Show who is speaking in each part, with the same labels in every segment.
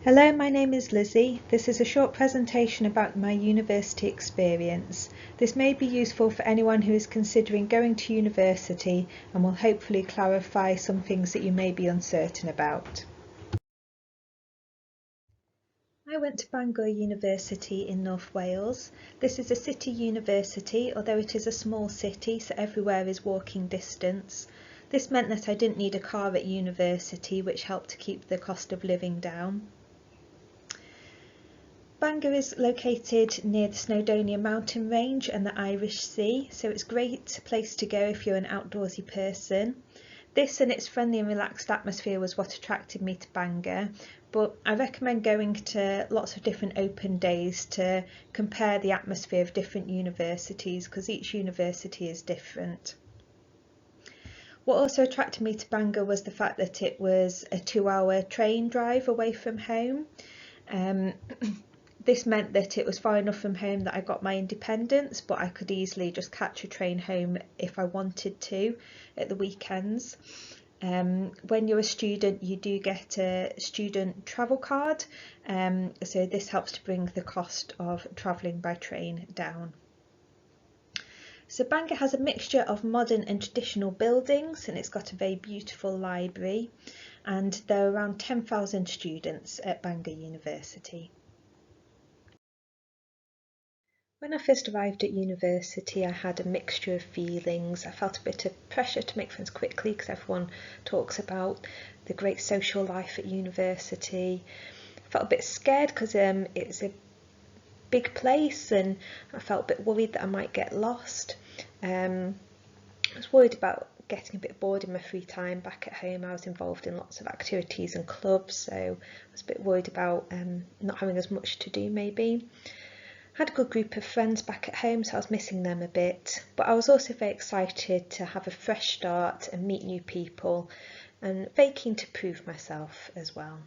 Speaker 1: Hello, my name is Lizzie. This is a short presentation about my university experience. This may be useful for anyone who is considering going to university and will hopefully clarify some things that you may be uncertain about. I went to Bangor University in North Wales. This is a city university, although it is a small city, so everywhere is walking distance. This meant that I didn't need a car at university, which helped to keep the cost of living down. Bangor is located near the Snowdonia mountain range and the Irish Sea, so it's a great place to go if you're an outdoorsy person. This and its friendly and relaxed atmosphere was what attracted me to Bangor, but I recommend going to lots of different open days to compare the atmosphere of different universities, because each university is different. What also attracted me to Bangor was the fact that it was a 2-hour train drive away from home. This meant that it was far enough from home that I got my independence, but I could easily just catch a train home if I wanted to at the weekends. When you're a student, you do get a student travel card, so this helps to bring the cost of travelling by train down. So Bangor has a mixture of modern and traditional buildings, and it's got a very beautiful library, and there are around 10,000 students at Bangor University. When I first arrived at university, I had a mixture of feelings. I felt a bit of pressure to make friends quickly because everyone talks about the great social life at university. I felt a bit scared because it's a big place, and I felt a bit worried that I might get lost. I was worried about getting a bit bored in my free time back at home. I was involved in lots of activities and clubs, so I was a bit worried about not having as much to do maybe. Had a good group of friends back at home, so I was missing them a bit, but I was also very excited to have a fresh start and meet new people, and very keen to prove myself as well.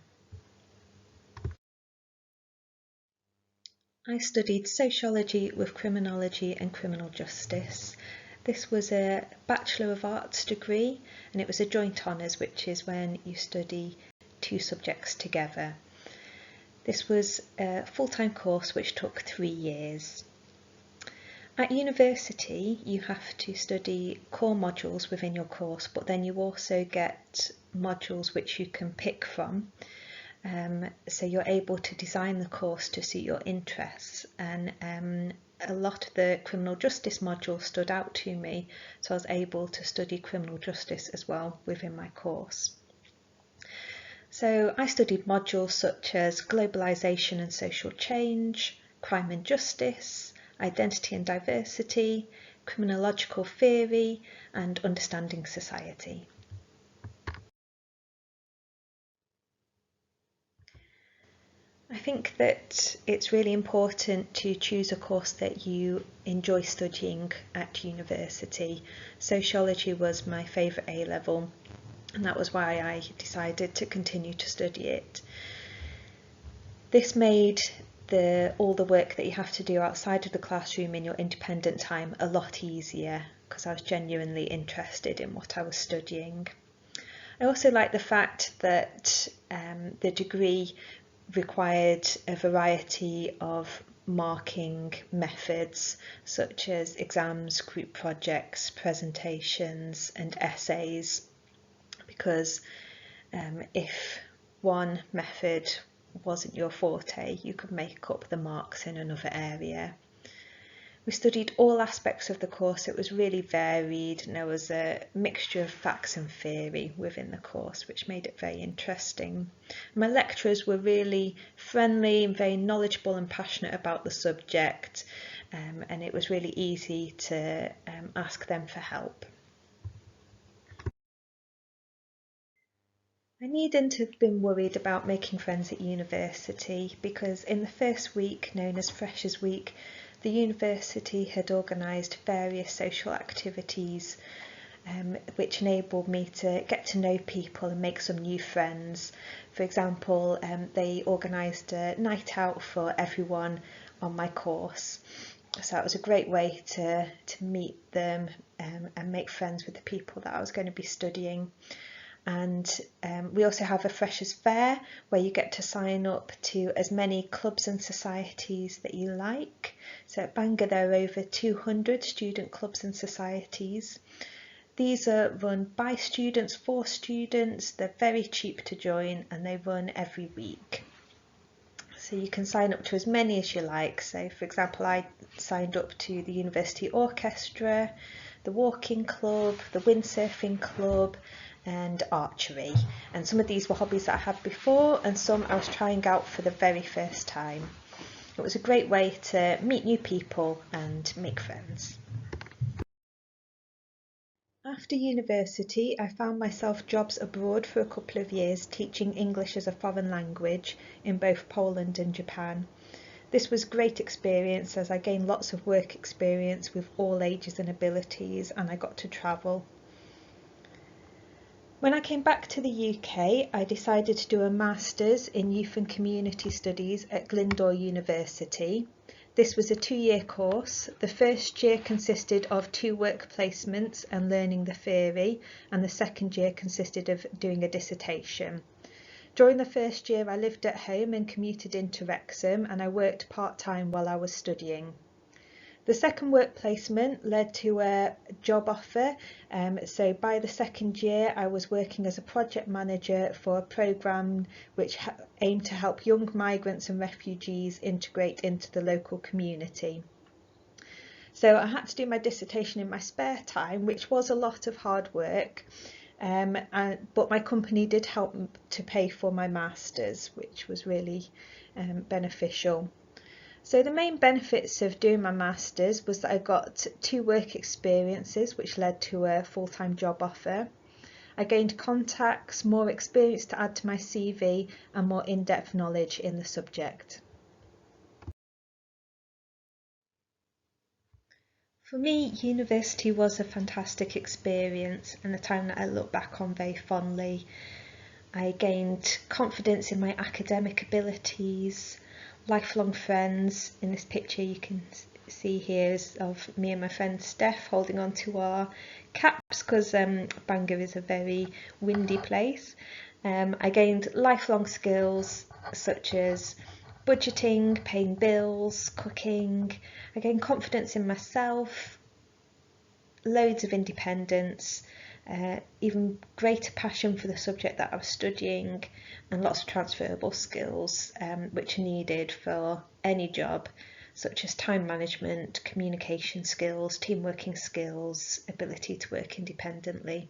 Speaker 1: I studied Sociology with Criminology and Criminal Justice. This was a Bachelor of Arts degree, and it was a joint honours, which is when you study 2 subjects together. This was a full-time course which took 3 years. At university, you have to study core modules within your course, but then you also get modules which you can pick from. So you're able to design the course to suit your interests, and a lot of the criminal justice modules stood out to me, so I was able to study criminal justice as well within my course. So I studied modules such as globalisation and social change, crime and justice, identity and diversity, criminological theory, and understanding society. I think that it's really important to choose a course that you enjoy studying at university. Sociology was my favourite A-level, and that was why I decided to continue to study it. This made all the work that you have to do outside of the classroom in your independent time a lot easier, because I was genuinely interested in what I was studying. I also like the fact that the degree required a variety of marking methods, such as exams, group projects, presentations and essays, because if one method wasn't your forte, you could make up the marks in another area. We studied all aspects of the course. It was really varied, and there was a mixture of facts and theory within the course, which made it very interesting. My lecturers were really friendly and very knowledgeable and passionate about the subject, and it was really easy to ask them for help. I needn't have been worried about making friends at university, because in the first week, known as Freshers' Week, the university had organised various social activities which enabled me to get to know people and make some new friends. For example, they organised a night out for everyone on my course, so that was a great way to meet them and make friends with the people that I was going to be studying. And we also have a Freshers' Fair where you get to sign up to as many clubs and societies that you like. So at Bangor there are over 200 student clubs and societies. These are run by students for students, they're very cheap to join and they run every week. So you can sign up to as many as you like. So for example, I signed up to the University Orchestra, the Walking Club, the Windsurfing Club and archery. And some of these were hobbies that I had before and some I was trying out for the very first time. It was a great way to meet new people and make friends. After university, I found myself jobs abroad for a couple of years teaching English as a foreign language in both Poland and Japan. This was great experience as I gained lots of work experience with all ages and abilities and I got to travel. When I came back to the UK, I decided to do a Masters in Youth and Community Studies at Glyndŵr University. This was a 2-year course. The first year consisted of 2 work placements and learning the theory, and the second year consisted of doing a dissertation. During the first year I lived at home and commuted into Wrexham and I worked part-time while I was studying. The second work placement led to a job offer, so by the second year I was working as a project manager for a programme which aimed to help young migrants and refugees integrate into the local community. So I had to do my dissertation in my spare time, which was a lot of hard work, but my company did help to pay for my masters, which was really beneficial. So the main benefits of doing my masters was that I got 2 work experiences which led to a full-time job offer. I gained contacts, more experience to add to my CV and more in-depth knowledge in the subject. For me, university was a fantastic experience and a time that I look back on very fondly. I gained confidence in my academic abilities, lifelong friends. In this picture you can see here is of me and my friend Steph holding on to our caps because Bangor is a very windy place. I gained lifelong skills such as budgeting, paying bills, cooking. I gained confidence in myself, loads of independence, even greater passion for the subject that I was studying, and lots of transferable skills which are needed for any job, such as time management, communication skills, team working skills, ability to work independently.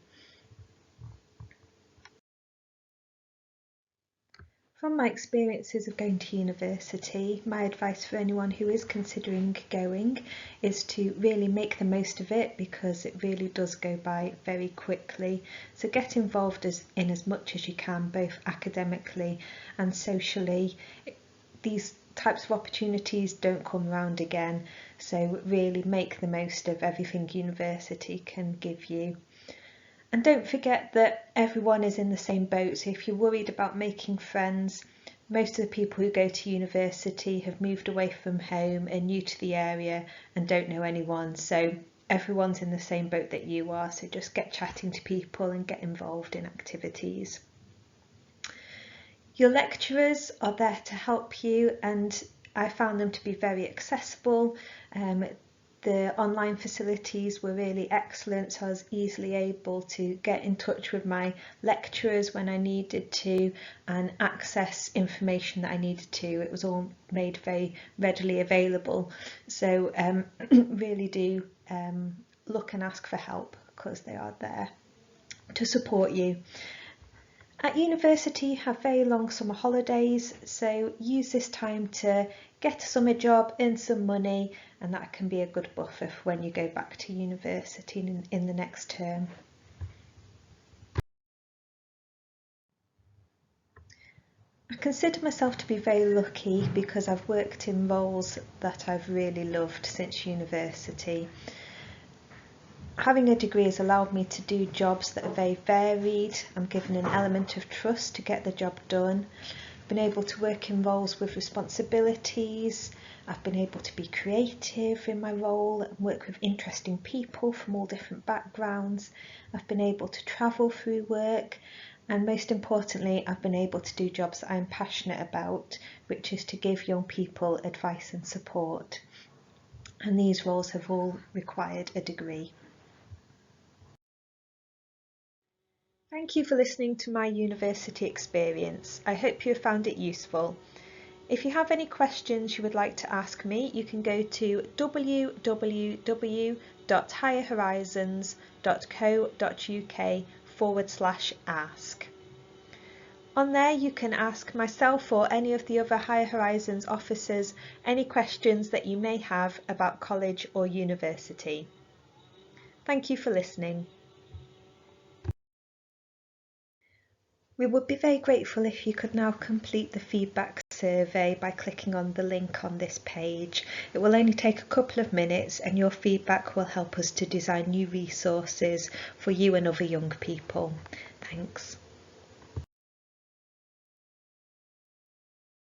Speaker 1: From my experiences of going to university, my advice for anyone who is considering going is to really make the most of it because it really does go by very quickly. So get involved in as much as you can, both academically and socially. These types of opportunities don't come around again, so really make the most of everything university can give you. And don't forget that everyone is in the same boat, so if you're worried about making friends, most of the people who go to university have moved away from home, are new to the area and don't know anyone, so everyone's in the same boat that you are, so just get chatting to people and get involved in activities. Your lecturers are there to help you and I found them to be very accessible. The online facilities were really excellent, so I was easily able to get in touch with my lecturers when I needed to and access information that I needed to. It was all made very readily available, so really do look and ask for help because they are there to support you. At university you have very long summer holidays, so use this time to get a summer job, earn some money, and that can be a good buffer for when you go back to university in the next term. I consider myself to be very lucky because I've worked in roles that I've really loved since university. Having a degree has allowed me to do jobs that are very varied. I'm given an element of trust to get the job done. Been able to work in roles with responsibilities. I've been able to be creative in my role and work with interesting people from all different backgrounds. I've been able to travel through work, and most importantly, I've been able to do jobs that I'm passionate about, which is to give young people advice and support. And these roles have all required a degree. Thank you for listening to my university experience. I hope you have found it useful. If you have any questions you would like to ask me, you can go to www.higherhorizons.co.uk/ask. On there you can ask myself or any of the other Higher Horizons officers any questions that you may have about college or university. Thank you for listening. We would be very grateful if you could now complete the feedback survey by clicking on the link on this page. It will only take a couple of minutes, and your feedback will help us to design new resources for you and other young people. Thanks.